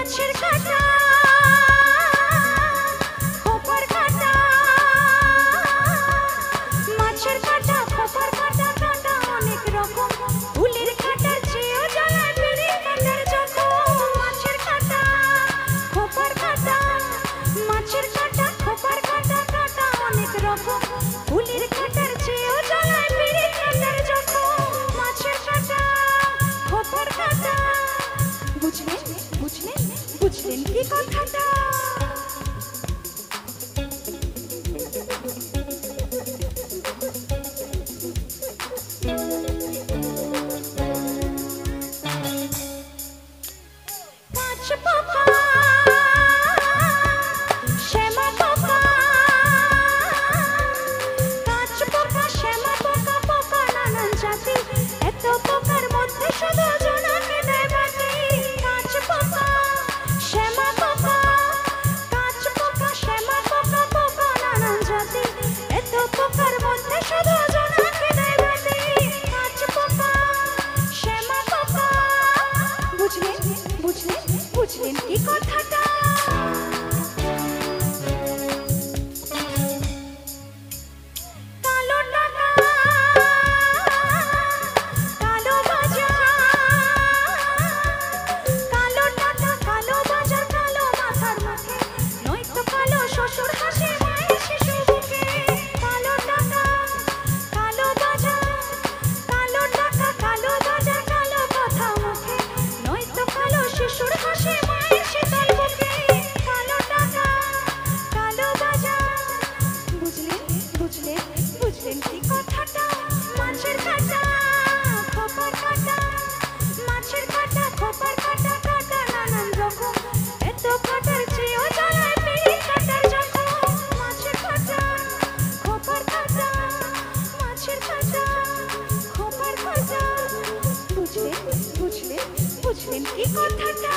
মাছের কাঁটা খোপার কাঁটা মাছের কাঁটা খোপার কাঁটা কাঁটা অনেক রকম ফুলের কাঁটার চেয়েও জ্বালায় পিঁড়ির কাঁটার জখম মাছের কাঁটা খোপার কাঁটা মাছের কাঁটা খোপার কাঁটা কাঁটা অনেক রকম ফুলের কাঁটার চেয়েও জ্বালায় পিঁড়ির কাঁটার জখম মাছের কাঁটা খোপার কাঁটা বুঝলেন বুঝলেন বুঝলেন কি কথাটা কাঁচ পোকা শ্যামা পোকা কাঁচ পোকা শ্যামা পোকা পোকা নানান জাতি এত পোকার মধ্যে শুধু জোনাকে দেয় বাতি কাঁচ পোকা শ্যামা পোকা কাঁচ পোকা শ্যামা পোকা পোকা নানান জাতি এত পোকার মধ্যে শুধু জোনাকে দেয় বাতি কাঁচ পোকা শ্যামা পোকা বুঝলেন বুঝলেন বুঝলেন কি কথাটা কালো টাকা কালো বাজার কালো টাকা কালো বাজার কালো মাথার মুখে নয়তো কালো শ্বশুর হাসি মায়ের শিশু বুকে কালো টাকা কালো বাজার কালো টাকা কালো বাজার কালো কথা মুখে নয়তো কালো শিশুর হাসি মায়ের শীতল বুকে কালো টাকা কালো বাজার বুঝলেন বুঝলেন বুঝলেন কি কথাটা মাছের কাঁটা খোপার কাঁটা মাছের কাঁটা খোপার কাঁটা কাঁটা নানান রকম এত কাঁটার চেয়েও জ্বালায় পিঁড়ির কাঁটার জখম মাছের কাঁটা খোপার কাঁটা মাছের কাঁটা খোপার কাঁটা বুঝলেন বুঝলেন বুঝলেন কি কথাটা